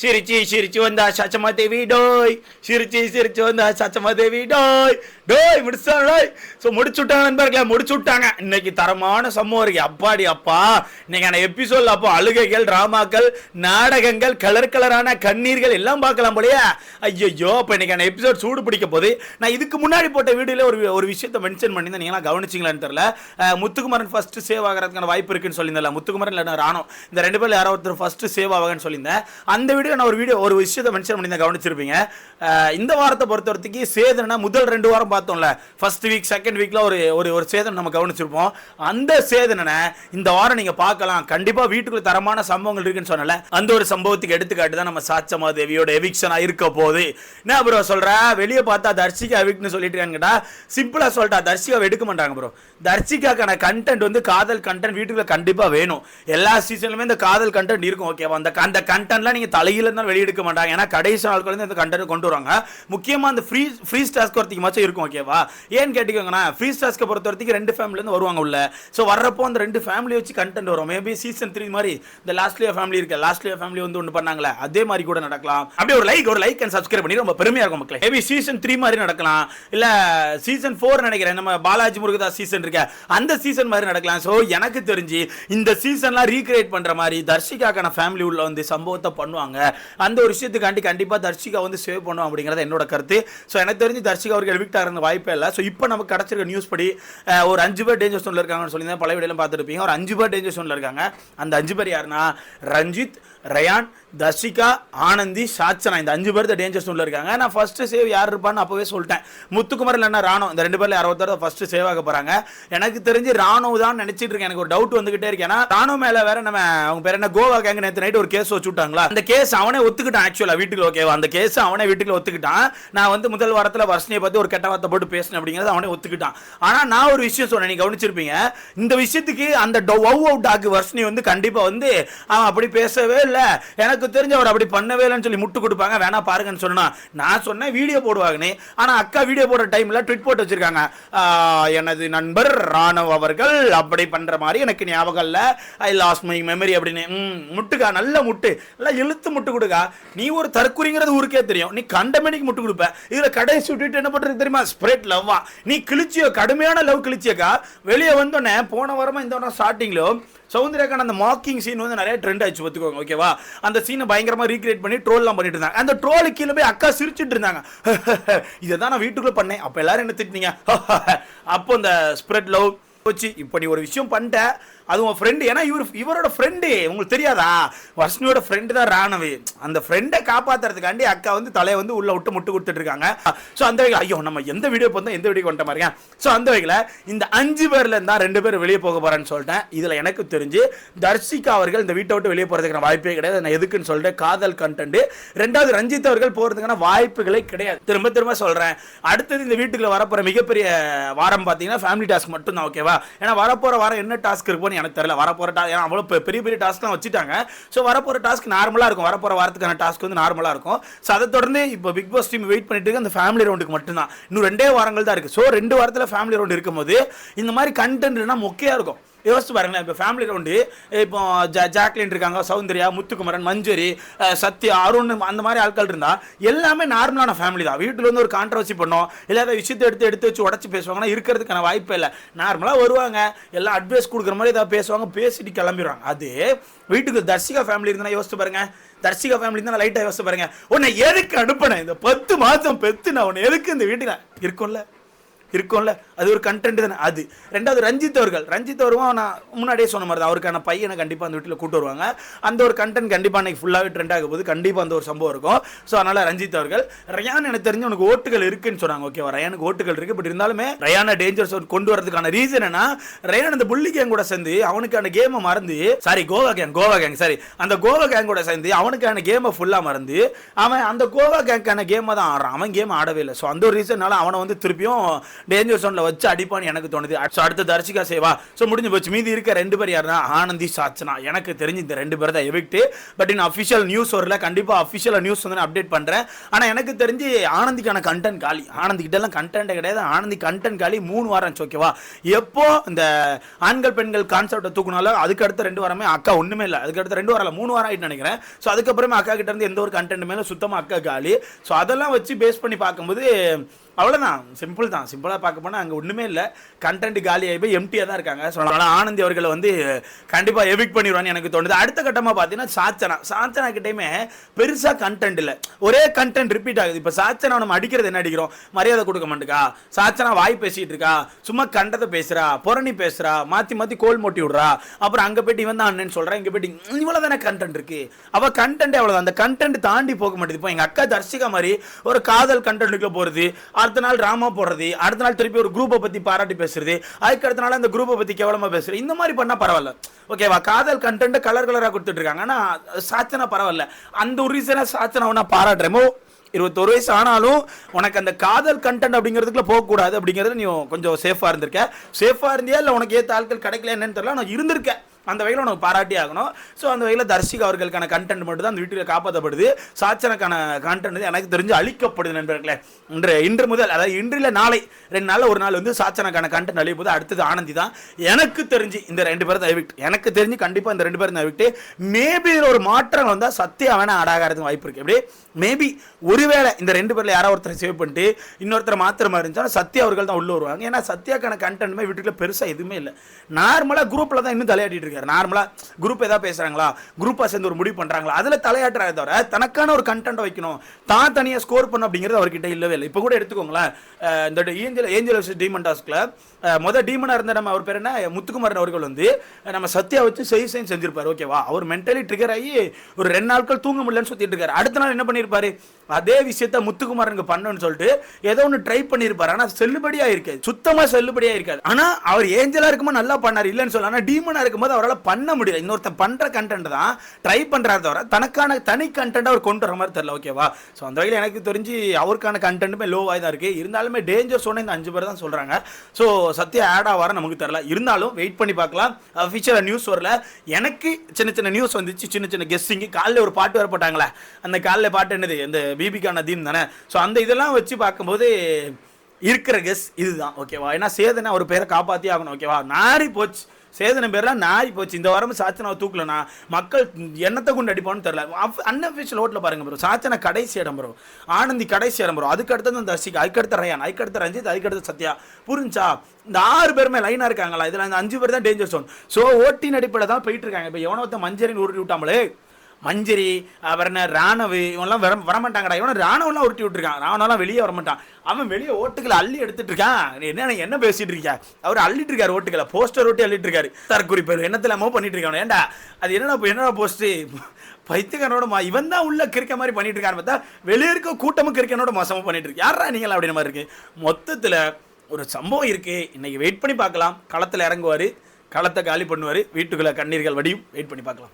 சிரிச்சி சிரிச்சு வந்தா சச்சமா தேவி டோய், சிரிச்சி சிரிச்சு வந்தா சச்சமா தேவி டோய் டோய் முடிச்சாங்க. ஸோ முடிச்சு விட்டாங்க நண்பர்களே, முடிச்சு விட்டாங்க. இன்னைக்கு தரமான சம்பவம் இருக்கு. அப்பாடி அப்பா, இன்னைக்கான எபிசோட்ல அப்போ அழுகைகள், டிராமாக்கள், நாடகங்கள், கலர் கலரான கண்ணீர்கள் எல்லாம் பார்க்கலாம் போலயே. ஐயோ, இப்போ இன்னைக்கான எபிசோட் சூடு பிடிக்க போது. நான் இதுக்கு முன்னாடி போட்ட வீடியோல ஒரு விஷயத்தை மென்ஷன் பண்ணி நீங்களா கவனிச்சிங்களான்னு தெரியல. முத்துக்குமரன் ஃபர்ஸ்ட் சேவ் ஆகிறதுக்கான வாய்ப்பு இருக்குன்னு சொல்லியிருந்தேன். முத்துக்குமரன் இல்லை ராணோ, இந்த ரெண்டு பேர்ல யாரோ ஒருத்தர் ஃபர்ஸ்ட் சேவ் ஆவாங்கன்னு சொல்லியிருந்தேன். அந்த நான் ஒரு விஷயத்தை மென்ஷன் பண்ணி கவனிச்சிருப்பீங்க. இந்த வாரத்தை பொறுத்தவரைக்கும் சேதனை முதல் 2 வாரம் பார்த்தோம்ல, ஃபர்ஸ்ட் வீக் செகண்ட் வீக்ல ஒரு சேதனை நம்ம கவனிச்சிருப்போம். அந்த சேதனை இந்த வாரம் நீங்க பார்க்கலாம். கண்டிப்பா வீட்டுக்குள்ள தரமான சம்பவங்கள் இருக்குன்னு சொன்னல, அந்த ஒரு சம்பவத்துக்கு எடுத்துக்காட்டு தான் நம்ம சாச்சமா தேவியோட எவிக்ஷனா இருக்க போது. என்ன ப்ரோ சொல்ற, வெளியே பார்த்தா தர்ஷிகா எவிக்ட்னு சொல்லிட்டு இருக்காங்கடா. சிம்பிளா சொல்லிட்டா தர்ஷிகா எடுக்க மாட்டாங்க ப்ரோ. தர்ஷிகாக்கான கண்டென்ட் வந்து காதல் கண்டென்ட் வீட்டுக்குள்ள கண்டிப்பா வேணும். எல்லா சீசன்லயுமே இந்த காதல் கண்டென்ட் இருக்கும். ஓகேவா, அந்த கண்டென்ட்லாம் நீங்க தலையில இருந்தாலும் வெளியெடுக்க மாட்டாங்க. ஏன்னா கடைசி நாட்கள் இந்த கண்டென்ட் கொண்டு வருவாங்க. முக்கியமா அந்த ஃப்ரீ டாஸ்க் வரதுக்கு மச்சம் இருக்கும். ஓகேவா, ஏன்னு கேட்டீங்கன்னா ஃப்ரீ டாஸ்க்கை பொறுத்த வரைக்கும் 2 ஃபேமிலில இருந்து வருவாங்க உள்ள. ஸோ வர்றப்போ அந்த 2 ஃபேமிலி வச்சு கண்டென்ட் வரும். மேபி சீசன் 3 மாதிரி இந்த லாஸ்ட்லியா ஃபேமிலி இருக்கு, லாஸ்ட்லியா ஃபேமிலி வந்து ஒன்று பண்ணாங்களே, அதே மாதிரி கூட நடக்கலாம். அப்படியே ஒரு லைக் அண்ட் சப்ஸ்கிரைப் பண்ணி ரொம்ப பெருமையா இருக்கும் மக்களே. மேபி சீசன் 3 மாதிரி நடக்கலாம், இல்ல சீசன் 4 நினைக்கிறேன், நம்ம பாலாஜி முருகதாஸ் சீசன் இருக்க அந்த சீசன் மாதிரி நடக்கலாம். ஸோ எனக்கு தெரிஞ்சு இந்த சீசன்லாம் ரீக்ரியேட் பண்ற மாதிரி தர்ஷிகாக்கான ஃபேமிலி உள்ள வந்து சம்பவத்தை பண்ணுவாங்க. அந்த ஒரு விஷயத்துக்காண்டி கண்டிப்பா தர்ஷிகா வந்து சேவ் பண்ணுவோம் அப்படிங்கிறது என்னோட கருத்து. ஸோ எனக்கு தெரிஞ்சு தர்ஷிகா அவர்கள் எவிக்ட் ஆகிற வாய்ப்பே இல்லை. ஸோ இப்போ நமக்கு கிடைச்சிருக்க நியூஸ் படி ஒரு 5 பேர் டேஞ்சர் ஜோன்ல இருக்காங்கன்னு சொல்லி பல வீடியோலாம் பார்த்துருப்பீங்க. ஒரு 5 பேர் டேஞ்சர் ஜோன்ல இருக்காங்க. அந்த 5 பேர் யாருன்னா ரஞ்சித், ரயான், தர்ஷிகா, ஆனந்தி, சாச்சனா, இந்த 5 பேர் டேஞ்சர் ஜோன்ல இருக்காங்க. நான் ஃபர்ஸ்ட் சேவ் யார் இருப்பான்னு அப்பவே சொல்லிட்டேன். முத்துக்குமர் இல்லைன்னா ராணோ, இந்த 2 பேர்ல யாரோ ஒருத்தர் ஃபர்ஸ்ட் சேவ் ஆக போறாங்க. எனக்கு தெரிஞ்சு ராணோ தான் நினைச்சிட்டு இருக்கேன். எனக்கு ஒரு டவுட் வந்துகிட்டே இருக்கேன். ஏன்னா ராணோ மேல வேற நம்ம அவங்க பேர் என்ன கோவா கேங்க நேற்று நைட் ஒரு கேஸ் வச்சு விட்டாங்களா, அந்த கேஸ் அவனே ஒத்துக்கிட்டான். ஆக்சுவலா வீட்டுக்கு ஓகேவா, அந்த கேஸ் அவனே வீட்டுக்கு ஒத்துக்கிட்டான். நான் வந்து முதல் வாரத்தில் வர்ஷினியை பத்தி ஒரு கெட்ட வார்த்தை போட்டு பேசினேன் அப்படிங்கிறது அவனே ஒத்துக்கிட்டான். ஆனா நான் ஒரு விஷயம் சொன்னேன், நீங்க கவனிச்சிருப்பீங்க. இந்த விஷயத்துக்கு அந்த டாக் வர்ஷினி வந்து கண்டிப்பா வந்து அவன் அப்படி பேசவே இல்லை, எனக்கு தெரிஞ்ச அவர் அப்படி பண்ணவே இல்லைன்னு சொல்லி முட்டு கொடுப்பாங்க. வேணா பாருங்கன்னு சொன்னா நான் சொன்னேன் வீடியோ போடுவாங்கன்னு. ஆனா அக்கா வீடியோ போடுற டைம்ல ட்வீட் போட்டு வச்சிருக்காங்க, எனது நண்பர் ராணவ் அவர்கள் அப்படி பண்ற மாதிரி எனக்கு ஞாபகம் இல்ல, ஐ லாஸ்ட் மை மெமரி அப்படின்னு. முட்டுக்கா, நல்ல முட்டு, நல்லா இழுத்து முட்டு கொடுக்கா. நீ ஒரு தற்குறிங்கிறது ஊருக்கே தெரியும், நீ கண்டமேனிக்கு முட்டு கொடுப்ப. இதுல கடைசி விட்டுட்டு என்ன பண்றது தெரியுமா, ஸ்ப்ரெட் லவ்வா. நீ கிழிச்சியோ, கடுமையான லவ் கிழிச்சியக்கா. வெளியே வந்தோடனே போன வாரமா இந்த வாரம் ஸ்டார்டிங்ல சௌந்தர்யாக்கான அந்த மாக்கிங் சீன் வந்து நிறைய ட்ரெண்ட் ஆச்சு பார்த்துக்கோங்க. ஓகேவா, அந்த சீனை பயங்கரமா ரீக்ரியேட் பண்ணி ட்ரோல்லாம் பண்ணிட்டு இருந்தாங்க. அந்த ட்ரோலு கீழே போய் அக்கா சிரிச்சுட்டு இருந்தாங்க. இதை தான் நான் வீட்டுக்குள்ள பண்ணேன், அப்ப எல்லாரும் என்ன திட்டினீங்க. அப்போ இந்த ஸ்ப்ரெட் லவ் போச்சு. இப்போ நீ ஒரு விஷயம் பண்ணிட்ட, அது உன் ஃப்ரெண்டு. ஏன்னா இவரோட ஃப்ரெண்டு உங்களுக்கு தெரியாதா, வர்ஷினியோட ஃப்ரெண்டு தான் ராணவி. அந்த ஃப்ரெண்டை காப்பாற்றுறதுக்காண்டி அக்கா வந்து தலையை வந்து உள்ள விட்டு முட்டு கொடுத்துட்டு இருக்காங்க. ஸோ அந்த வகையில் ஐயோ நம்ம எந்த வீடியோ பார்த்தோம் எந்த வீடியோ கொண்ட மாதிரியா. ஸோ அந்த வகையில் இந்த 5 பேர்ல இருந்தால் 2 பேர் வெளியே போக போறான்னு சொல்லிட்டேன். இதில் எனக்கு தெரிஞ்சு தர்ஷிகா அவர்கள் இந்த வீட்டை விட்டு வெளியே போகிறதுக்கான வாய்ப்பே கிடையாது. நான் எதுக்குன்னு சொல்லிட்டேன், காதல் கண்டென்ட். 2வது ரஞ்சித் அவர்கள் போகிறதுக்கான வாய்ப்புகளே கிடையாது. திரும்ப சொல்கிறேன். அடுத்தது இந்த வீட்டுக்குள்ள வரப்போகிற மிகப்பெரிய வாரம் பார்த்தீங்கன்னா ஃபேமிலி டாஸ்க் மட்டும் தான். ஓகேவா, ஏன்னா வரப்போகிற வாரம் என்ன டாஸ்க் இருக்கும் எனக்கு தெரியல. வரப்போற டாஸ்க் அவ்வளோ பெரிய டாஸ்க்லாம் வச்சுட்டாங்க. ஸோ வரப்போற டாஸ்க் நார்மலாக இருக்கும். வரப்போற வாரத்துக்கான டாஸ்க் வந்து நார்மலாக இருக்கும். ஸோ அதை தொடர்ந்து இப்போ பிக் பாஸ் டீம் வெயிட் பண்ணிட்டு இருக்கு அந்த ஃபேமிலி ரவுண்டுக்கு மட்டும்தான். இன்னும் 2 வாரங்கள் தான் இருக்கு. ஸோ 2 வாரத்தில் ஃபேமிலி ரவுண்ட் இருக்கும்போது இந்த மாதிரி கண்டென்ட்னா மொக்கையா இருக்கும். யோசிச்சு பாருங்களேன், இப்போ ஃபேமிலி ரவுண்டு இப்போ ஜாக்லின் இருக்காங்க, சௌந்தர்யா, முத்துக்குமரன், மஞ்சரி, சத்யா, அருண், அந்த மாதிரி ஆட்கள் இருந்தா எல்லாமே நார்மலான ஃபேமிலி தான். வீட்டில் வந்து ஒரு கான்ட்ரவர்சி பண்ணோம், இல்லாத விஷயத்தை எடுத்து வச்சு உடச்சி பேசுவாங்கன்னா இருக்கிறதுக்கான வாய்ப்பே இல்லை. நார்மலாக வருவாங்க, எல்லாம் அட்வைஸ் கொடுக்குற மாதிரி ஏதாவது பேசுவாங்க, பேசிட்டு கிளம்பிடுவாங்க. அது வீட்டுக்கு தர்ஷிகா ஃபேமிலி இருந்தா யோசிச்சு பாருங்க. தர்ஷிகா ஃபேமிலி இருந்தா லைட்டாக யோசிச்சு பாருங்க, உன்னை எதுக்கு அனுப்பினேன் இந்த 10 மாதம் பெத்து, நான் உன்னை எதுக்கு இந்த வீட்டுக்கு இருக்கும்ல, அது ஒரு கண்டென்ட் தானே. அது 2வது ரஞ்சித் அவரும் நான் முன்னாடியே சொன்ன மாதிரி தான், அவருக்கான பையனை கண்டிப்பாக அந்த வீட்டில் கூட்டு வருவாங்க. அந்த ஒரு கண்டென்ட் கண்டிப்பாக அன்னைக்கு ஃபுல்லாகவே ட்ரெண்ட் ஆகும் போது கண்டிப்பாக அந்த ஒரு சம்பவம் இருக்கும். ஸோ அதனால ரஞ்சித் அவர்கள், ரயான் எனக்கு தெரிஞ்சு உனக்கு ஓட்டுகள் இருக்குன்னு சொன்னாங்க. ஓகேவா, ரயானுக்கு ஓட்டுகள் இருக்கு. பட் இருந்தாலுமே ரயானை டேஞ்சர் ஜோன் கொண்டு வரதுக்கான ரீசன் என்ன, ரயான் அந்த புள்ளி கேங் கூட சேர்ந்து அவனுக்கான கேமை மறந்து, சாரி கோவா கேங் சாரி அந்த கோவா கேங் கூட சேர்ந்து அவனுக்கான கேமை ஃபுல்லாக மறந்து அவன் அந்த கோவா கேங்கான கேமை தான் ஆடுறான். அவன் கேம் ஆடவே இல்லை. ஸோ அந்த ஒரு ரீசன்னால அவனை வந்து திருப்பியும் டேஞ்சர் சோன்ல வச்சு அடிப்பான்னு எனக்கு தோணுது. அடுத்து தர்ஷிகா சேவா. ஸோ முடிஞ்சு போச்சு. மீதி இருக்க 2 பேர் யாருன்னா ஆனந்தி சாச்சனா. எனக்கு தெரிஞ்சு இந்த 2 பேர் தான் எவிக்ட். பட் இன்னும் அஃபிஷியல் நியூஸ் வரல. கண்டிப்பா அஃபிஷியல் நியூஸ் வந்து அப்டேட் பண்றேன். ஆனா எனக்கு தெரிஞ்சு ஆனந்திக்கான கண்டென்ட் காலி. ஆனந்தி கிட்ட எல்லாம் கண்டென்ட் கிடையாது. ஆனந்தி கண்டென்ட் காலி 3 வாரம். ஓகேவா? எப்போ இந்த ஆண்கள் பெண்கள் கான்செப்டை தூக்குனாலும் அதுக்கு அடுத்த 2 வாரமே அக்கா ஒண்ணுமே இல்லை. அதுக்கு அடுத்த 2 வாரம் இல்லை 3 வாரம் ஆயிட்டு நினைக்கிறேன். ஸோ அதுக்கப்புறமே அக்கா கிட்ட இருந்து எந்த ஒரு கண்டென்ட் மேலே சுத்தமாக அக்கா காலி. ஸோ அதெல்லாம் வச்சு பேஸ் பண்ணி பார்க்கும்போது அவ்வளோதான். சிம்பிள் தான். சிம்பிளாக பார்க்க போனால் அங்கே ஒன்றுமே இல்லை. கண்டென்ட் காலி ஆகி போய் எம்டியாக தான் இருக்காங்க. ஸோ அதனால் ஆனந்தி அவர்களை வந்து கண்டிப்பாக எவிக்ட் பண்ணிடுவான்னு எனக்கு தோணுது. அடுத்த கட்டமாக பார்த்தீங்கன்னா சாச்சனா கிட்டேயுமே பெருசாக கண்டென்ட் இல்லை. ஒரே கண்டென்ட் ரிப்பீட் ஆகுது. இப்போ சாச்சனா நம்ம அடிக்கிறது என்ன அடிக்கிறோம்? மரியாதை கொடுக்க மாட்டேக்கா. சாச்சனா வாய் பேசிகிட்டு இருக்கா, சும்மா கண்டதை பேசுகிறா, புரணி பேசுகிறா, மாற்றி மாற்றி கோல் மூட்டி விட்றா. அப்புறம் அங்கே போய்ட்டு இவன் தான் அண்ணன்னு சொல்கிறேன், இங்கே போய்ட்டு இவ்வளோ தானே கண்டென்ட் இருக்குது. அவள் கண்டென்ட் அவ்வளோதான். அந்த கண்டென்ட் தாண்டி போக மாட்டேது. இப்போ எங்கள் அக்கா தர்ஷிகா மாதிரி ஒரு காதல் கண்டென்ட்டுக்குள்ள போகிறது, அடுத்த நாள் டிராமா போடுறது, அடுத்த நாள் திருப்பி ஒரு குரூப்பை பத்தி பாராட்டி பேசுறது, அதுக்கு அடுத்த நாள் அந்த குரூப்பை பத்தி கேவலமா பேசுறது, இந்த மாதிரி பண்ணா பரவாயில்ல. ஓகேவா? காதல் கண்டென்ட் கலர் கலரா கொடுத்துட்டு இருக்காங்க. ஆனா சாச்சனா பரவாயில்ல. அந்த ஒரு ரீசனா சாச்சனா நான் பாராட்டுறேன். 21 வயசு ஆனாலும் உனக்கு அந்த காதல் கண்டென்ட் அப்படிங்கிறதுக்குள்ள போகக்கூடாது அப்படிங்கிறது நீ கொஞ்சம் சேஃபா இருந்திருக்க. சேஃபா இருந்தியா இல்லை உனக்கு ஏற்ற ஆட்கள் கிடைக்கல என்னன்னு தெரியல. நான் இருந்திருக்கேன். அந்த வகையில் உனக்கு பாராட்டி ஆகணும். ஸோ அந்த வகையில் தர்ஷிகா அவர்களுக்கான கண்டென்ட் மட்டும் தான் அந்த வீட்டில் காப்பாற்றப்படுது. சாச்சனுக்கான கண்டென்ட் எனக்கு தெரிஞ்சு அழிக்கப்படுது நண்பர்களே. இன்று முதல், அதாவது இன்றில் நாளை 2 நாளில் ஒரு நாள் வந்து சாச்சனுக்கான கண்டென்ட் அழிய போது. அடுத்தது ஆனந்தி தான். எனக்கு தெரிஞ்சு இந்த 2 பேர் தான் எவிக்ட். எனக்கு தெரிஞ்சு கண்டிப்பாக இந்த 2 பேர் தான் எவிக்ட். மேபி இதில் ஒரு மாற்றம் வந்தால் சத்தியா வேணா ஆடாகிறதுக்கு வாய்ப்பு இருக்கு. எப்படி மேபி ஒருவேளை இந்த 2 பேரில் யாராவது ஒருத்தரை சேவ் பண்ணிட்டு இன்னொருத்தர் மாத்திர மாதிரி இருந்துச்சா சத்யா அவர்கள் தான் உள்ள வருவாங்க. ஏன்னா சத்யாக்கான கண்டென்ட்மே வீட்டுக்குள்ள பெருசாக எதுவுமே இல்லை. நார்மலாக குரூப்பில் தான் இன்னும் தலையாட்டிட்டு இருக்காரு. நார்மலா குரூப் ஏதாவது பேசுறாங்களா, குரூப்பா சேர்ந்து ஒரு முடிவு பண்றாங்களா, அதுல தலையாட்டுறாரு தவிர தனக்கான ஒரு கண்டென்ட் வைக்கணும், தான் தனியா ஸ்கோர் பண்ணணும் அப்படிங்கிறது அவர்கிட்ட இல்லவே இல்லை. இப்போ கூட எடுத்துக்கோங்களேன், இந்த ஏஞ்சல் வர்சஸ் டீமன் டாஸ்க்ல முதல் டீமனா இருந்த நம்ம அவர் பேர் என்ன முத்துக்குமாரன் அவர்கள் வந்து நம்ம சத்யா வச்சு செஞ்சிருப்பாரு. ஓகேவா? அவர் மென்டலி ட்ரிகர் ஆகி ஒரு 2 நாட்கள் தூங்க முடியலன்னு சுத்திட்டு இருக்காரு. அடுத்த நாள் என்ன பண்ணிருப்பாரு? அதே விஷயத்த முத்துக்குமாரனுக்கு பண்ணணும்னு சொல்லிட்டு ஏதோ ஒன்று ட்ரை பண்ணியிருப்பாரு. ஆனா செல்லுபடியா இருக்காது, சுத்தமா செல்லுபடியா இருக்காது. ஆனா அவர் ஏஞ்சலா இருக்கும்போது நல்லா பண்ணாரு இல்லைன்னு சொல்லலாம். ஆனா டீமனா இருக்கும்போது அவரால் பண்ண முடியல. இன்னொருத்தன் பண்ற கண்டென்ட் தான் ட்ரை பண்றாரு தவிர தனக்கான தனி கண்டென்ட் அவர் கொண்டு வர மாதிரி தெரியல. ஓகேவா? ஸோ அந்த வகையில் எனக்கு தெரிஞ்சு அவருக்கான கண்டென்ட்டுமே லோவாக தான் இருக்கு. இருந்தாலுமே டேஞ்சர் சொன்ன இந்த 5 பேர் தான் சொல்றாங்க. ஸோ சத்யா ஆட் ஆவார நமக்கு தெரியல. இருந்தாலும் வெயிட் பண்ணி பார்க்கலாம். அஃபிஷியல் நியூஸ் வரல. எனக்கு சின்ன சின்ன நியூஸ் வந்துச்சு, சின்ன சின்ன கெஸ்டிங். காலையில் ஒரு பாட்டு வர போட்டாங்களே, அந்த காலையில் பாட்டு என்னது, இந்த பிபிகா நதீம் தானே. ஸோ அந்த இதெல்லாம் வச்சு பார்க்கும்போது இருக்கிற கெஸ் இதுதான். ஓகேவா? ஏன்னா சேதனை ஒரு பேரை காப்பாற்றி ஆகணும். ஓகேவா? நாரி போச்சு, சேதனை பேர்லாம் நாரி போச்சு. இந்த வாரம் சாச்சனாவை தூக்கலனா மக்கள் எண்ணத்தை கொண்டு அடிப்பான்னு தெரியல. அன்அஃபிஷியல் ஓட்டில் பாருங்க ப்ரோ, சாச்சனை கடைசி இடம் ப்ரோ, ஆனந்தி கடைசி இடம் ப்ரோ, அதுக்கு அடுத்தது அந்த தர்ஷிகா, அதுக்கடுத்த ரயான், அதுக்கடுத்த ரஞ்சித், அதுக்கடுத்த சத்யா. புரிஞ்சா? இந்த 6 பேருமே லைனாக இருக்காங்களா? இதில் இந்த 5 பேர் தான் டேஞ்சர் சோன். ஸோ ஓட்டின் அடிப்படையில் தான் போயிட்டு இருக்காங்க. இப்போ எவனொத்த மஞ்சரின்னு உருட்டி விட்டாமலே, மஞ்சரி அப்புறம் என்ன ராணவு இவன்லாம் வரமாட்டாங்கடா. இவனை ராணவெல்லாம் உருட்டி விட்டுருக்கான். ராணவெல்லாம் வெளியே வரமாட்டான். அவன் வெளியே ஓட்டுகளை அள்ளி எடுத்துட்டு இருக்கான். என்ன பேசிட்டு இருக்கா? அவர் அள்ளிட்டு இருக்காரு ஓட்டுகளை, போஸ்டர் ஓட்டி அள்ளிட்டு இருக்காரு. தற்குறிப்பு என்னத்துல மூவ் பண்ணிட்டு இருக்கான். ஏண்டா அது என்னடா போஸ்ட் பைத்தியக்காரனோட இவன் தான் உள்ள கிரிக்க மாதிரி பண்ணிட்டு இருக்காரு. பார்த்தா வெளியே இருக்க கூட்டமும் கிரிக்கனோட மோசமாக பண்ணிட்டு இருக்கு. யாரா நீங்களா அப்படின்ற மாதிரி இருக்கு. மொத்தத்தில் ஒரு சம்பவம் இருக்கு. இன்னைக்கு வெயிட் பண்ணி பார்க்கலாம். களத்தில் இறங்குவார், களத்தை காலி பண்ணுவார், வீட்டுக்குள்ள கண்ணீர்கள் வடியும். வெயிட் பண்ணி பார்க்கலாம்.